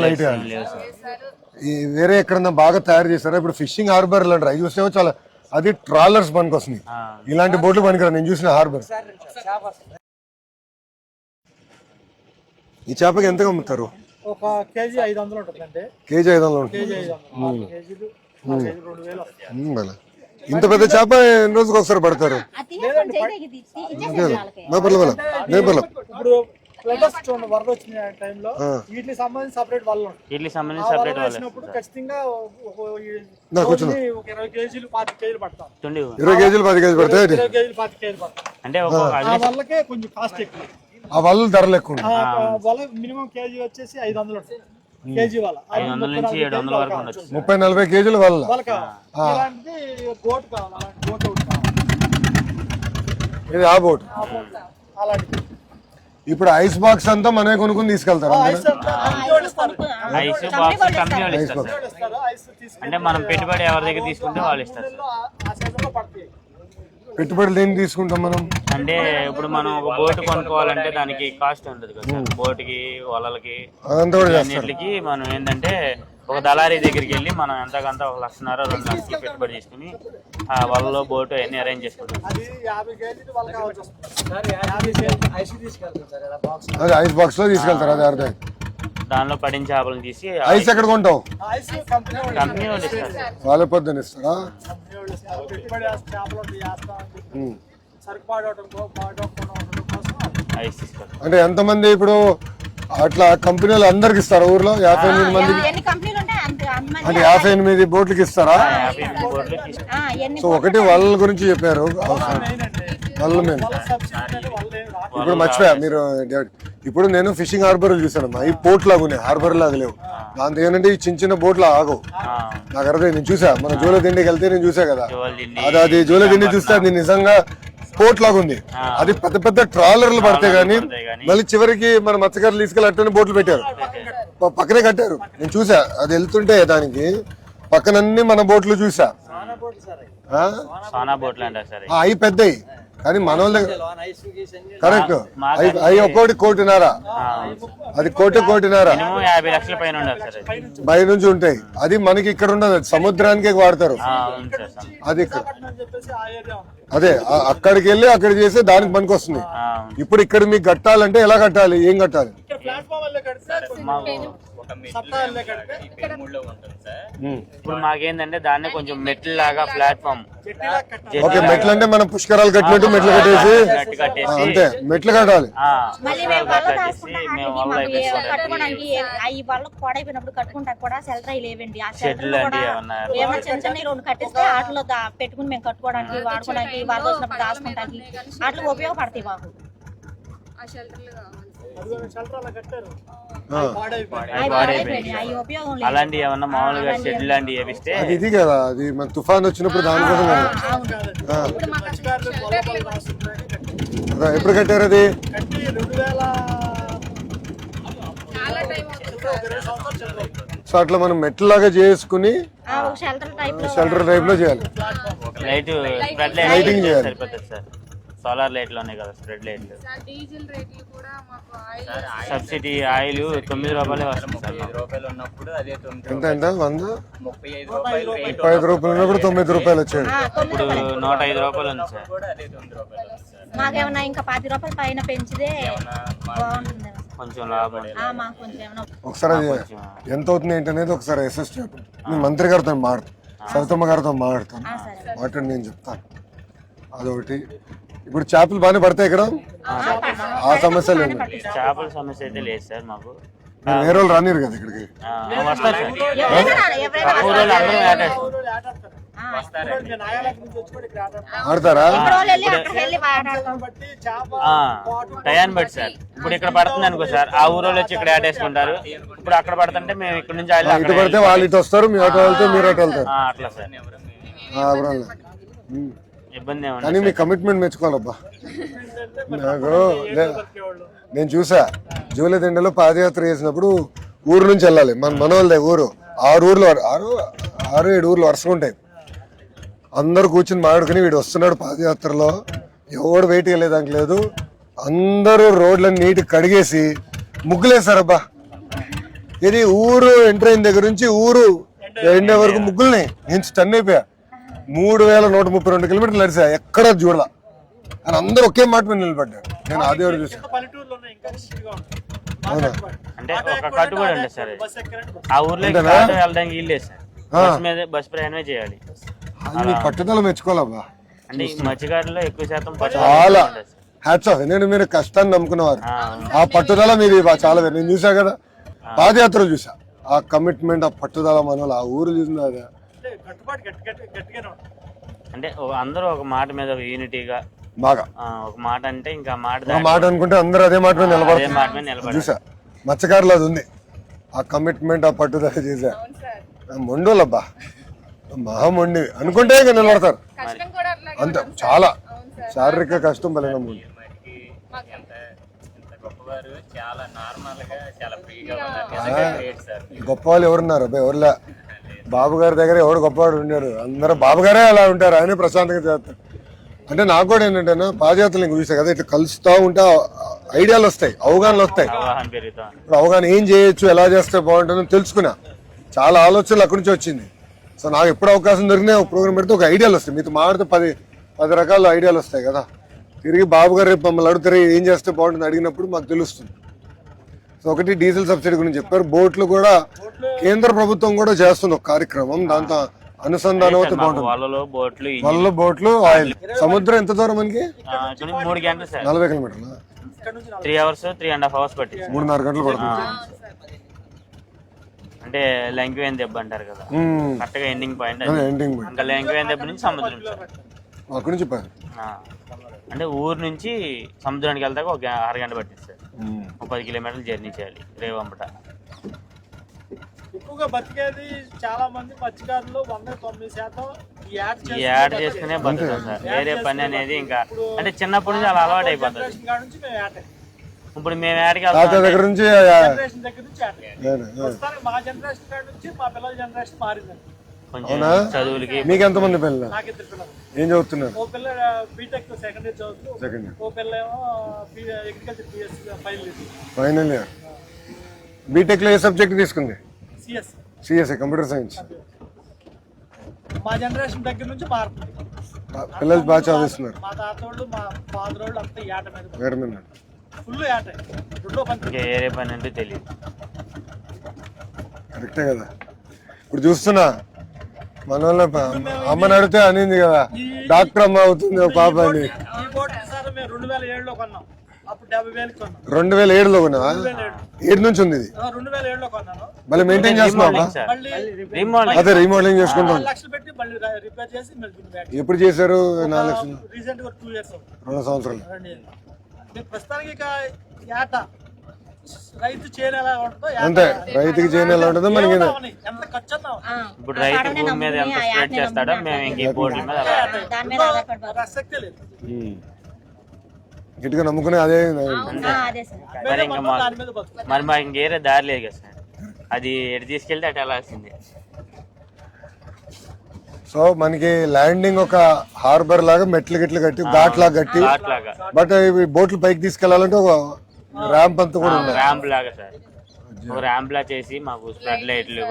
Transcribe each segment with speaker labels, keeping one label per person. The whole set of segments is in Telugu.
Speaker 1: లైట్ వేరే ఎక్కడన్నా బాగా తయారు చేస్తారా? ఇప్పుడు ఫిషింగ్ హార్బర్ అంటారు, అవి చూస్తే చాలా అది ట్రాలర్స్ పనికి వస్తుంది, ఇలాంటి బోట్లు పనికిరా. నేను చూసిన హార్బర్. ఈ చేపకి ఎంతగా అమ్ముతారు?
Speaker 2: ఒక కేజీ 500 ఉంటుందండి.
Speaker 1: కేజీ 500 ఉంటుంది. ఇంత పెద్ద చేప ఎన్ని రోజుకి ఒకసారి పడతారు?
Speaker 2: ఇప్పుడు వరద వచ్చిన టైంలో వీటికి సంబంధించి సపరేట్ వాళ్ళు వచ్చినప్పుడు ఖచ్చితంగా 20 కేజీలు 25 కేజీలు పడతాం.
Speaker 1: 20 కేజీలు 10 కేజీలు పడతాయి.
Speaker 2: 20 కేజీలు 25 కేజీలు పడతాం. అంటే వాళ్ళకే కొంచెం కాస్ట్ ఎక్కువ.
Speaker 1: ఆ వాళ్ళు ధరలు ఎక్కువ.
Speaker 2: వాళ్ళ మినిమం కేజీ వచ్చేసి 500 కేజీ వాళ్ళ
Speaker 3: 500 నుంచి 700 వరకు ఉండొచ్చు.
Speaker 1: 30-40 కేజీలు వాళ్ళ.
Speaker 2: ఇలాంటిది బోట్ కావాలి, అలాంటి బోట్ ఒకటి కావాలి.
Speaker 1: ఇది ఆ బోట్.
Speaker 2: అలాంటిది
Speaker 1: ఇప్పుడు ఐస్ బాక్స్ అంతా మనమే కొనుక్కుని తీసుకెళ్తారు.
Speaker 3: అంటే మనం పెట్టుబడి ఎవరి దగ్గర తీసుకుంటే వాళ్ళు ఇస్తారు.
Speaker 1: పెట్టుబడులు దేన్ని తీసుకుంటాం మనం?
Speaker 3: అంటే ఇప్పుడు మనం ఒక బోట్ కొనుక్కోవాలంటే దానికి కాస్ట్ ఉంటుంది కదా, బోట్కి వలలకి అన్నిటికి మనం ఏంటంటే ఒక దళారీ దగ్గరికి వెళ్ళి మనం ఎంతకంత 1,00,000 2 లక్షలు పెట్టుబడి తీసుకుని ఆ వలలో బోటు అన్ని అరేంజ్ చేసుకుంటాం.
Speaker 1: అదే ఐస్ బాక్స్ లో తీసుకెళ్తారు. అదే అర్థం.
Speaker 3: దానిలో పడిన చేపలను తీసి
Speaker 1: ఐస్ ఎక్కడ కొంటావు?
Speaker 3: కంపెనీ వాళ్ళు ఇస్తారు.
Speaker 1: వాళ్ళ పొద్దున ఇస్తారా?
Speaker 3: ఐస్ తీసుకుంటారు.
Speaker 1: అంటే ఎంతమంది ఇప్పుడు అట్లా కంపెనీలు అందరికి ఇస్తారా? ఊర్లో 58 మంది అంటే 58 బోట్లకి ఇస్తారా? సో ఒకటి వాళ్ళ గురించి చెప్పారు. వాళ్ళ మీద ఇప్పుడు మర్చిపోయా మీరు. ఇప్పుడు నేను ఫిషింగ్ హార్బర్ చూసాను, ఈ పోర్ట్ లాగా ఉన్నాయి, హార్బర్ లాగా లేవు. దాంతో ఏంటంటే ఈ చిన్న చిన్న బోట్లు ఆగవు. నాకు అర్థం, నేను చూసా మన జోల దిండికి వెళ్తే నేను చూసా కదా, అది జోల దిండి చూస్తే అది నిజంగా పోర్ట్ లాగా ఉంది. అది పెద్ద పెద్ద ట్రాలర్లు పడతాయి కానీ మళ్ళీ చివరికి మన మత్స్యకారులు తీసుకెళ్ళి అట్టనే బోట్లు పెట్టారు, పక్కనే కట్టారు. నేను చూసా అది వెళ్తుంటే దానికి పక్కనన్నీ మన బోట్లు చూసా. అవి పెద్దవి కానీ మన వాళ్ళ కరెక్ట్. అవి ఒక్కోటి 1.5 అది 1.5 పై నుంచి ఉంటాయి. అది మనకి ఇక్కడ ఉండదు, సముద్రానికి వాడతారు. అది ఇక్కడ అదే అక్కడికి వెళ్ళి అక్కడ చేస్తే దానికి పనికి వస్తుంది. ఇప్పుడు ఇక్కడ మీకు కట్టాలంటే ఎలా కట్టాలి, ఏం కట్టాలి?
Speaker 3: ఇప్పుడు మాకేందంటే దాన్ని కొంచెం మెట్లు లాగా ప్లాట్ఫామ్.
Speaker 1: ఓకే, మెట్లు అంటే మనం పుష్కరాలు కట్టినట్టు మెట్లు కట్టేసి అంతే, మెట్లు కట్టాలి.
Speaker 4: పెట్టుకుని మేము కట్టుకోవడానికి వాడుకోవడానికి వాళ్ళు వచ్చినప్పుడు దాచుకోవడానికి అట్లా ఉపయోగపడతాయి మాకు.
Speaker 3: అలాంటి ఏమన్నా మామూలుగా షెడ్ లాంటివి వేపిస్తే
Speaker 1: ఇది కదా, అది మన తుఫాన్ వచ్చినప్పుడు దానికోసం కదా. ఎప్పుడు కట్టారు అది? సో అట్లా మనం మెట్లాగా చేసుకుని షెల్టర్ టైప్ లో చేయాలి. లైటింగ్ చేయాలి.
Speaker 3: సరిపోతుంది సార్. సోలార్ లైట్ లోనే కదా స్ప్రెడ్ లైట్. సబ్సిడీ ఆయిల్ 9 రూపాయలే వస్తుంది సార్. 9 రూపాయలు ఉన్నప్పుడు అదే
Speaker 1: ఎంత 35 రూపాయలు ఉన్నప్పుడు 9 రూపాయలు వచ్చాయి.
Speaker 3: ఇప్పుడు 105 రూపాయలు ఉంది సార్.
Speaker 4: మాకేమన్నా ఇంకా 10 రూపాయలు పైన పెంచితే బాగుంటుంది,
Speaker 3: కొంచెం లాభం.
Speaker 1: ఒకసారి ఎంత అవుతుంది ఏంటనేది ఒకసారి అసెస్ చెప్పండి. నేను మంత్రి గారితో మాట్లాడతాను, సవితమ్మ గారితో మాట్లాడతాను, మాట్లాడి నేను చెప్తాను. అదొకటి. ఇప్పుడు చేపలు బాగానే పడతాయి ఇక్కడ, ఆ సమస్య లేదు.
Speaker 3: చేపల సమస్య అయితే లేదు సార్ మాకు.
Speaker 1: వేరే వాళ్ళు రానిరు కదా ఇక్కడికి. ఆడతారా?
Speaker 3: టయాన్ని బట్టి సార్. ఇప్పుడు ఇక్కడ పడుతుంది అనుకో సార్, ఆ ఊరోళ్ళు వచ్చి ఇక్కడ ఆడేసుకుంటారు. ఇప్పుడు అక్కడ పడుతుంటే మేము ఇక్కడ నుంచి
Speaker 1: ఇటు పడితే వాళ్ళు ఇటు వస్తారు, మీ ఆటో వెళ్తే మీరు అటు వెళ్తారు.
Speaker 3: అట్లా సార్ ఇబ్బంది.
Speaker 1: కానీ మీ కమిట్మెంట్ మెచ్చుకోవాలబ్బా. నాకు నేను చూసా జూలదిండలో పాదయాత్ర చేసినప్పుడు ఊరు నుంచి వెళ్ళాలి, మన వాళ్ళదే ఊరు. 6 ఊర్లు 6-7 ఊర్లు వరుసగా ఉంటాయి. అందరు కూర్చుని మాట్లాడుకుని వీడు వస్తున్నాడు పాదయాత్రలో, ఎవడు వెయిట్ వెళ్ళేదానికి లేదు. అందరూ రోడ్లను నీట్గా కడిగేసి ముగ్గులేసారబ్బా. ఇది ఊరు ఎంటర్ అయిన దగ్గర నుంచి ఊరు ఎండే వరకు ముగ్గుల్ని నేను స్టన్ అయిపోయా. 3132 కిలోమీటర్లు నడిచా, ఎక్కడ చూడాల అని అందరూ ఒకే మాట మీద నిలబడ్డారు. నేను అదే చూసాను.
Speaker 2: పల్లెటూరులో ఉన్నాయి, ఇంకా డిస్ట్రిక్ట్ గా ఉంటుంది.
Speaker 1: అవునా?
Speaker 3: అంటే ఒక కట్టు కూడా ఉండదు సార్. ఆ ఊర్లో వెళ్ళడానికి వీలు లేదు సార్. బస్ ప్రయాణమే చేయాలి.
Speaker 1: అది పట్టుదల మెచ్చుకోవాలబ్బా.
Speaker 3: అంటే ఈ మధ్యకాలంలో ఎక్కువ శాతం
Speaker 1: చాలా హ్యాట్స్ ఆఫ్. నేను మీరు కష్టాన్ని నమ్ముకునేవారు, ఆ పట్టుదల మీది చాలా వేరు. నేను చూసా కదా పాదయాత్రలు చూసా, ఆ కమిట్మెంట్, ఆ పట్టుదల మనలో ఆ ఊరు చూసిన
Speaker 3: అంటే అందరూ ఒక మాట మీద యూనిటీగా
Speaker 1: బాగా
Speaker 3: ఒక మాట అంటే ఇంకా
Speaker 1: మాట అనుకుంటే అందరూ అదే మాట మీద నిలబడతారు. చూసా మత్స్యకారులు అది ఉంది, ఆ కమిట్మెంట్, ఆ పట్టుదల చూసా. మొండోళ్ళబ్బా, మహామొండి అనుకుంటే ఇంకా నిలబడతారు. అంత చాలా శారీరక కష్టం బలంగా ఉంది. గొప్ప వాళ్ళు ఎవరున్నారు అబ్బాయి? ఎవరులే. బాబు గారి దగ్గర ఎవరు గొప్పవాడు ఉన్నాడు? అందరూ బాబు గారే అలా ఉంటారు, ఆయన ప్రశాంతంగా చేస్తారు. అంటే నాకు కూడా ఏంటంటే పాదయాత్రలు ఇంక చూసా కదా, ఇట్లా కలుస్తూ ఉంటే ఐడియాలు వస్తాయి, అవగాహనలు వస్తాయి. ఇప్పుడు అవగాహన ఏం చేయొచ్చు, ఎలా చేస్తే బాగుంటుందని తెలుసుకున్నా. చాలా ఆలోచనలు అక్కడి నుంచి వచ్చింది. సో నాకు ఎప్పుడు అవకాశం దొరికినా ఒక ప్రోగ్రామ్ పెడితే ఒక ఐడియాలు వస్తాయి. మీతో మాడితే 10 రకాల ఐడియాలు వస్తాయి కదా. తిరిగి బాబు గారు రేపు మమ్మల్ని అడుగుతారు ఏం చేస్తే బాగుంటుంది అడిగినప్పుడు మాకు తెలుస్తుంది. సో ఒకటి డీజిల్ సబ్సిడీ గురించి చెప్పారు. బోట్లు కూడా కేంద్ర ప్రభుత్వం కూడా చేస్తుంది ఒక కార్యక్రమం, దాంతో అనుసంధానం అవుతే బాగుంటుంది. వలలు, బోట్లు, ఆయిల్. సముద్రం ఎంత దూరం మనకి?
Speaker 3: 3 గంటలు సార్.
Speaker 1: 40 కిలోమీటర్లు.
Speaker 3: 3 hours 3.5 hours పట్టింది.
Speaker 1: 3.5 గంటలు పడుతుంది.
Speaker 3: అంటే లంకివేన్ దెబ్బ అంటారు కదా, కరెక్ట్ గా ఎండింగ్ పాయింట్. ఇంకా లంకివేన్ దెబ్బ నుంచి సముద్రం
Speaker 1: అక్కడి నుంచి
Speaker 3: అంటే ఊరు నుంచి సముద్రానికి వెళ్తాక ఒక 6 గంటలు పట్టింది సార్. 30 కిలోమీటర్లు జర్నీ చేయాలి రేవంపట.
Speaker 2: ఎక్కువగా బతికేది చాలా మంది మత్స్యకారులు 99%
Speaker 3: ఈ యాడ్ చేసుకునే బతుకుతాం సార్. వేరే పని అనేది ఇంకా అంటే చిన్నప్పటి నుంచి అలా అలవాటు అయిపోతుంది. ఇప్పుడు మేము యాడ్కి
Speaker 1: దగ్గర నుంచి
Speaker 2: మా జనరేషన్ కాడ నుంచి మా పిల్లల జనరేషన్ మారిందండి.
Speaker 3: కొంచెం చదువులకి.
Speaker 1: మీకు ఎంతమంది పిల్లలు?
Speaker 2: నాకు 2 పిల్లలు.
Speaker 1: ఏం చదువుతున్నారు?
Speaker 2: ఓ పిల్ల బీటెక్ సెకండ్ ఇయర్ చదువుతుంది, ఓ పిల్ల ఏమో అగ్రికల్చర్ ఫైనల్ ఇయర్.
Speaker 1: బీటెక్ లో ఏ సబ్జెక్ట్ తీసుకుంది?
Speaker 2: CS,
Speaker 1: computer science.
Speaker 2: మా జనరేషన్ దగ్గర నుంచి మారుతుంది.
Speaker 1: పిల్లలు బాగా చదివిస్తున్నారు.
Speaker 2: మా తాతోళ్ళు, మా ఫాదర్ వాళ్ళు అంతా ఏట మీద ఫుల్ ఏట.
Speaker 3: వేరే పని అంటే తెలియదు.
Speaker 1: కరెక్టే కదా. ఇప్పుడు చూస్తున్నా మన వాళ్ళ అమ్మని అడిగితే అనింది కదా, డాక్టర్ అమ్మ అవుతుంది ఒక పాప అని.
Speaker 2: 2007లో కొన్నాం, అప్పుడు 70,000 కొన్నాం.
Speaker 1: 2007లో కొన్నా? 7 నుంచి ఉంది ఇది.
Speaker 2: 2007లో కొన్నాను.
Speaker 1: మళ్ళీ మెయింటైన్ చేస్తున్నావా? అదే రీమోడలింగ్ చేసుకుంటాం.
Speaker 2: 4 లక్షలు పెట్టి మళ్ళీ రిపేర్ చేసి
Speaker 1: ఎప్పుడు చేశారు? 4 లక్షలు.
Speaker 2: రీసెంట్ గా 2 years
Speaker 1: 2 సంవత్సరాలు.
Speaker 2: ప్రస్తుతానికి ఇక ఏట రైతు చేయని ఎలా ఉంటుందో
Speaker 1: అంతే, రైతుకి చేయని ఎలా ఉంటుందో మనకి
Speaker 2: ఎంత ఖర్చు అన్నా.
Speaker 3: ఇప్పుడు రైతు భూమి మీద ఎంత స్ప్రెడ్ చేస్తాడో మేము ఇంక బోర్డుల మీద
Speaker 2: ప్రసక్తే లేదు.
Speaker 1: గట్టిగా నమ్ముకునే అదే.
Speaker 3: మరి మాకు ఇంకేరే దారి లేదు కదా సార్, అది ఎటు తీసుకెళ్తే అటు వెళ్ళాల్సిందే.
Speaker 1: సో మనకి ల్యాండింగ్ ఒక హార్బర్ లాగా మెట్లు గిట్లు కట్టి ఘాట్ లాగా కట్టి, బట్ ఇవి బోట్లు పైకి తీసుకెళ్లాలంటే ఒక ర్యాంప్ అంతా కూడా ఉంది.
Speaker 3: ర్యాంప్ లాగా సార్, ఒక ర్యాంప్ లా చేసి మాకు స్ప్రెడ్ లైట్లు.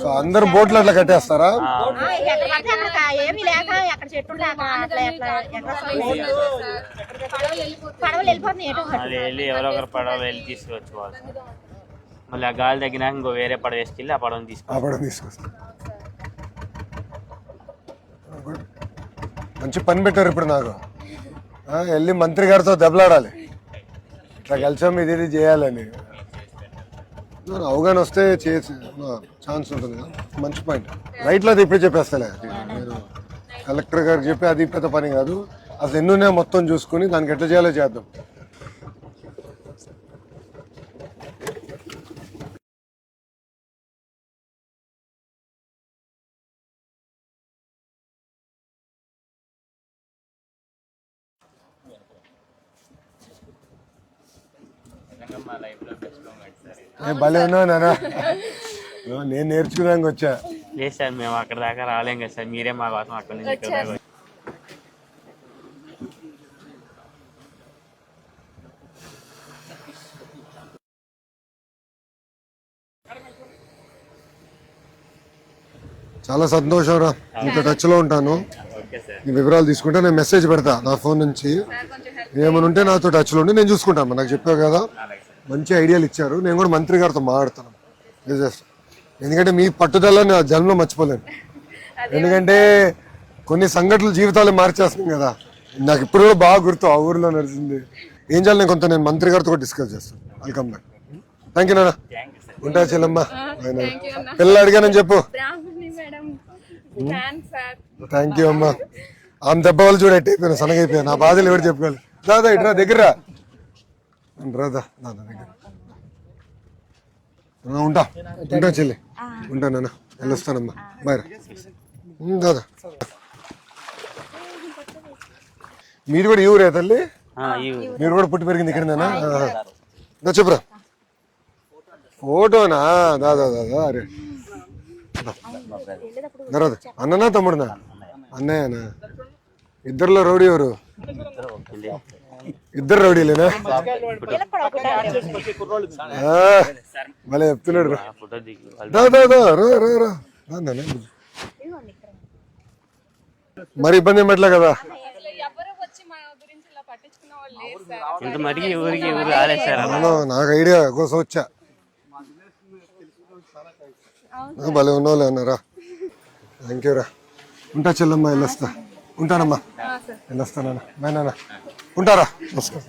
Speaker 1: సో అందరు బోట్లు అట్లా కట్టేస్తారా?
Speaker 3: మళ్ళీ వెళ్ళి ఎవరో ఒకరు పడవలు వెళ్ళి తీసుకొచ్చుకోవాలి. మళ్ళీ ఆ గాలి తగ్గినాక ఇంకో వేరే పడవ వేసుకెళ్ళి ఆ పడవని
Speaker 1: తీసుకొస్తారు. మంచి పని పెట్టారు. ఇప్పుడు నాకు వెళ్ళి మంత్రి గారితో దెబ్బలాడాలి, ఇట్లా కలిసాం ఇది చేయాలని. అవగాహన వస్తే చేసి ఛాన్స్ ఉంటుంది కదా. మంచి పాయింట్. రైట్లో అది ఇప్పుడే చెప్పేస్తలే, మీరు కలెక్టర్ గారికి చెప్పి అది పెద్ద పని కాదు. అసలు ఎన్నున్నాయో మొత్తం చూసుకుని దానికి ఎట్లా చేయాలో చేద్దాం. భలే ఉన్నా నానా, నేను నేర్చుకున్నాక వచ్చా.
Speaker 3: లేదు సార్, మేము అక్కడ దాకా రాలేం కదా సార్, మీరే మా కోసం అక్కడ నుంచి ఇక్కడ దాకా.
Speaker 1: చాలా సంతోషం రా, ఇంకా టచ్ లో ఉంటాను.
Speaker 3: Okay sir.
Speaker 1: నీ వివరాలు తీసుకుంటే నేను మెసేజ్ పెడతా నా ఫోన్ నుంచి. ఏమైనా ఉంటే నాతో టచ్ లో ఉండి నేను చూసుకుంటాను. నాకు చెప్పావు కదా, మంచి ఐడియాలు ఇచ్చారు. నేను కూడా మంత్రి గారితో మాట్లాడతాను. ఎందుకంటే మీ పట్టుదల నా జన్మలో మర్చిపోలేను. ఎందుకంటే కొన్ని సంఘటనలు జీవితాలు మార్చేస్తున్నాం కదా. నాకు ఇప్పుడు కూడా బాగా గుర్తు ఆ ఊర్లో నడిచింది. ఏం చేయాలి నేను మంత్రి గారితో కూడా డిస్కస్ చేస్తాను. Welcome back. థ్యాంక్ యూ నాన్న. ఉంటా చెల్లమ్మ. పిల్లలు అడిగానని చెప్పు. థ్యాంక్ యూ అమ్మా. ఆమె దెబ్బ వాళ్ళు చూడ ఎట్టయిపోయినా సనగైపోయా. నా బాధలు ఎవరు చెప్పుకోవాలి. దాదా ఇట్రా దగ్గర రాదా దాదా దగ్గర ఉంటా చెల్లి. ఉంటా నాన్న, వెళ్ళొస్తానమ్మా. బాయ్ రా దాదా. మీరు కూడా ఈ ఊరే తల్లి? మీరు కూడా పుట్టి పెరిగింది ఇక్కడనేనా? చెప్పురా. ఫోటోనా? దాదా దాదా. అరే అన్ననా తమ్ముడునా? అన్నయ్యనా? ఇద్దరులో రౌడీ ఎవరు? ఇద్దరు రౌడీలేనా? భలే చెప్తున్నాడు రా. మరి ఇబ్బంది ఏం పెట్టలే కదా? నాకు ఐడియా కోసం వచ్చా. భలే ఉన్నావులే అన్నారా. థ్యాంక్ యూ రా. ఉంటా చెల్లమ్మ, వెళ్ళొస్తా. ఉంటానమ్మా, వెళ్ళొస్తానన్నా. బాయ్ నాన్న. ఉంటారా? నమస్కారం.